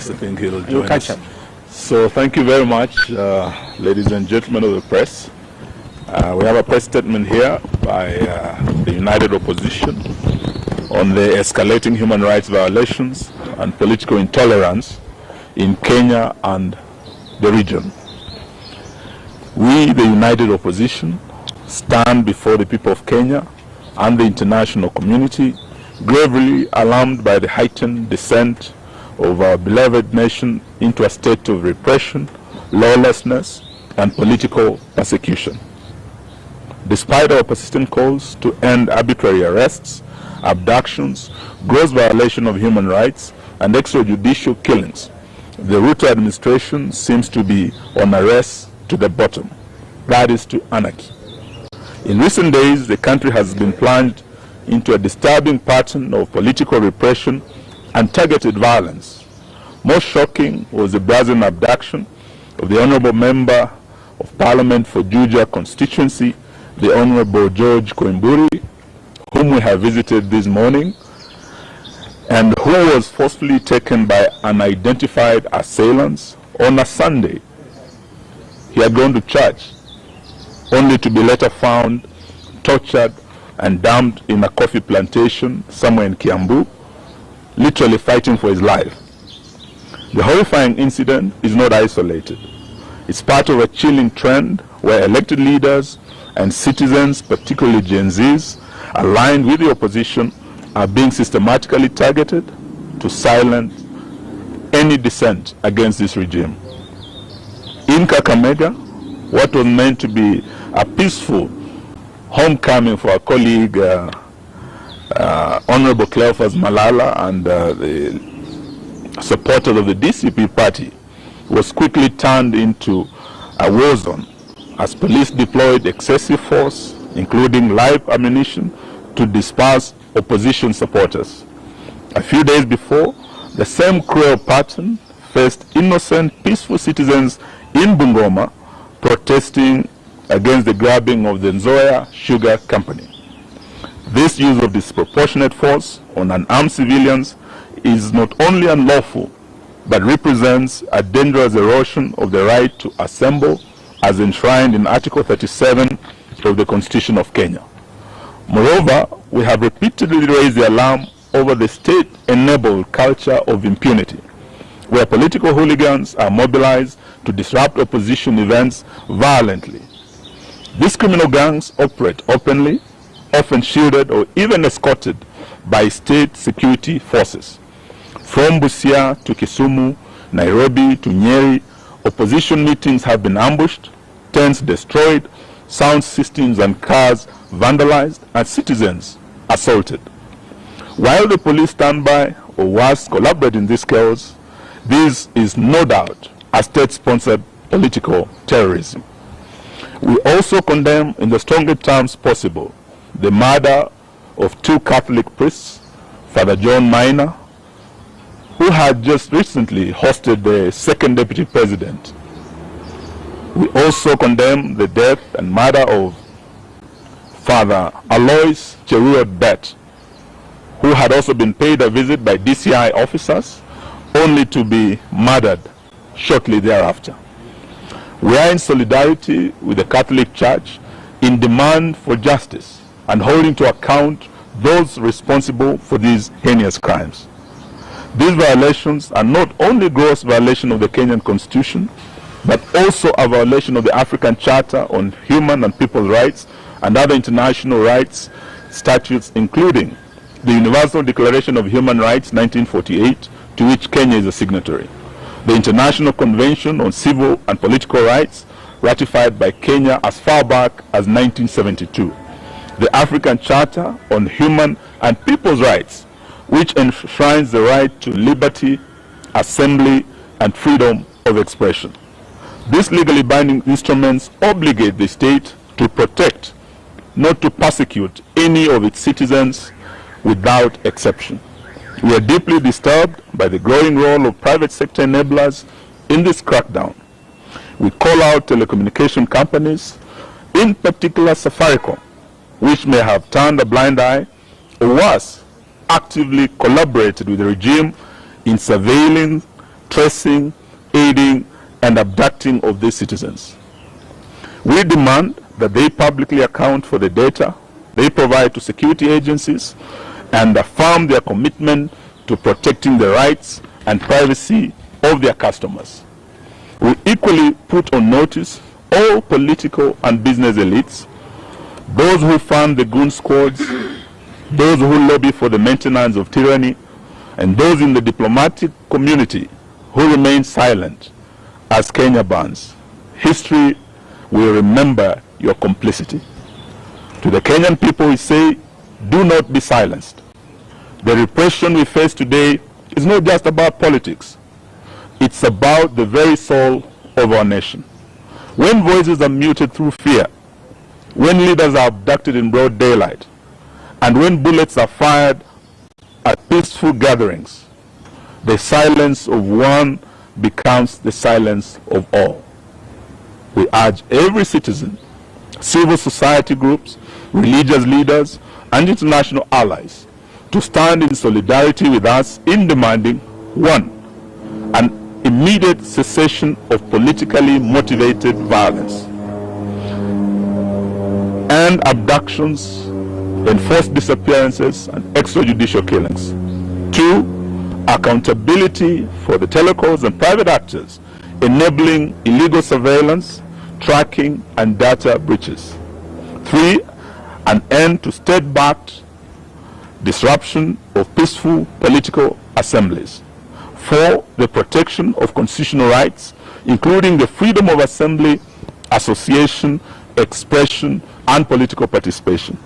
Yes, I think he'll join us. So thank you very much, ladies and gentlemen of the press. We have a press statement here by the United Opposition on the escalating human rights violations and political intolerance in Kenya and the region. We, the United Opposition, stand before the people of Kenya and the international community gravely alarmed by the heightened descent of our beloved nation into a state of repression, lawlessness, and political persecution. Despite our persistent calls to end arbitrary arrests, abductions, gross violation of human rights, and extrajudicial killings, the Ruto administration seems to be on a race to the bottom, that is to anarchy. In recent days, the country has been plunged into a disturbing pattern of political repression and targeted violence. Most shocking was the brazen abduction of the Honorable Member of Parliament for Juja constituency, the Honorable George Koimburi, whom we have visited this morning, and who was forcefully taken by unidentified assailants on a Sunday. He had gone to church, only to be later found tortured and dumped in a coffee plantation somewhere in Kiambu, literally fighting for his life. The horrifying incident is not isolated. It's part of a chilling trend where elected leaders and citizens, particularly Gen Zs, aligned with the opposition, are being systematically targeted to silence any dissent against this regime. In Kakamega, what was meant to be a peaceful homecoming for our colleague, Honorable Cleophas Malala and the supporters of the DCP party, was quickly turned into a war zone as police deployed excessive force, including live ammunition, to disperse opposition supporters. A few days before, the same cruel pattern faced innocent, peaceful citizens in Bungoma protesting against the grabbing of the Nzoia Sugar Company. This use of disproportionate force on unarmed civilians is not only unlawful, but represents a dangerous erosion of the right to assemble as enshrined in Article 37 of the Constitution of Kenya. Moreover, we have repeatedly raised the alarm over the state-enabled culture of impunity, where political hooligans are mobilized to disrupt opposition events violently. These criminal gangs operate openly, often shielded or even escorted by state security forces. From Busia to Kisumu, Nairobi to Nyeri, opposition meetings have been ambushed, tents destroyed, sound systems and cars vandalized, and citizens assaulted. While the police stand by, or worse, collaborate in this chaos, this is no doubt a state-sponsored political terrorism. We also condemn in the strongest terms possible the murder of two Catholic priests, Father John Minor, who had just recently hosted the second deputy president. We also condemn the death and murder of Father Alois Cheruiyot Bet, who had also been paid a visit by DCI officers, only to be murdered shortly thereafter. We are in solidarity with the Catholic Church in demand for justice and holding to account those responsible for these heinous crimes. These violations are not only gross violation of the Kenyan Constitution, but also a violation of the African Charter on Human and People's Rights and other international rights statutes, including the Universal Declaration of Human Rights 1948, to which Kenya is a signatory, the International Convention on Civil and Political Rights, ratified by Kenya as far back as 1972, the African Charter on Human and People's Rights, which enshrines the right to liberty, assembly, and freedom of expression. These legally binding instruments obligate the state to protect, not to persecute, any of its citizens without exception. We are deeply disturbed by the growing role of private sector enablers in this crackdown. We call out telecommunication companies, in particular Safaricom, which may have turned a blind eye, or worse, actively collaborated with the regime in surveilling, tracing, aiding, and abducting of these citizens. We demand that they publicly account for the data they provide to security agencies and affirm their commitment to protecting the rights and privacy of their customers. We equally put on notice all political and business elites, those who fund the goon squads, those who lobby for the maintenance of tyranny, and those in the diplomatic community who remain silent as Kenya burns. History will remember your complicity. To the Kenyan people, we say, do not be silenced. The repression we face today is not just about politics. It's about the very soul of our nation. When voices are muted through fear, when leaders are abducted in broad daylight, and when bullets are fired at peaceful gatherings, the silence of one becomes the silence of all. We urge every citizen, civil society groups, religious leaders, and international allies to stand in solidarity with us in demanding, 1, an immediate cessation of politically motivated violence and abductions, enforced disappearances, and extrajudicial killings. 2, accountability for the telecoms and private actors enabling illegal surveillance, tracking, and data breaches. 3, an end to state-backed disruption of peaceful political assemblies. 4, the protection of constitutional rights, including the freedom of assembly, association, expression, and political participation.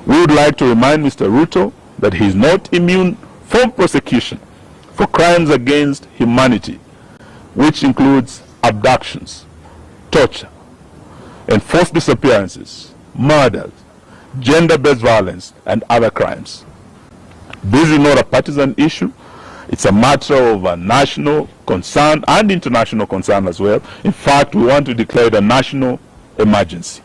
We would like to remind Mr. Ruto that he is not immune from prosecution for crimes against humanity, which includes abductions, torture, enforced disappearances, murders, gender-based violence, and other crimes. This is not a partisan issue. It's a matter of a national concern and international concern as well. In fact, we want to declare it a national emergency.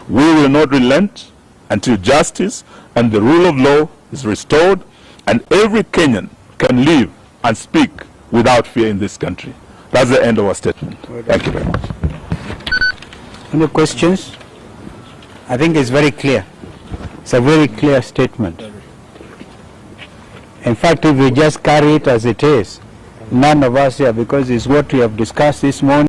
We will not relent until justice and the rule of law is restored and every Kenyan can live and speak without fear in this country. That's the end of our statement. Thank you very much. Any questions? I think it's very clear. It's a very clear statement. In fact, if we just carry it as it is, none of us here, because it's what we have discussed this morning.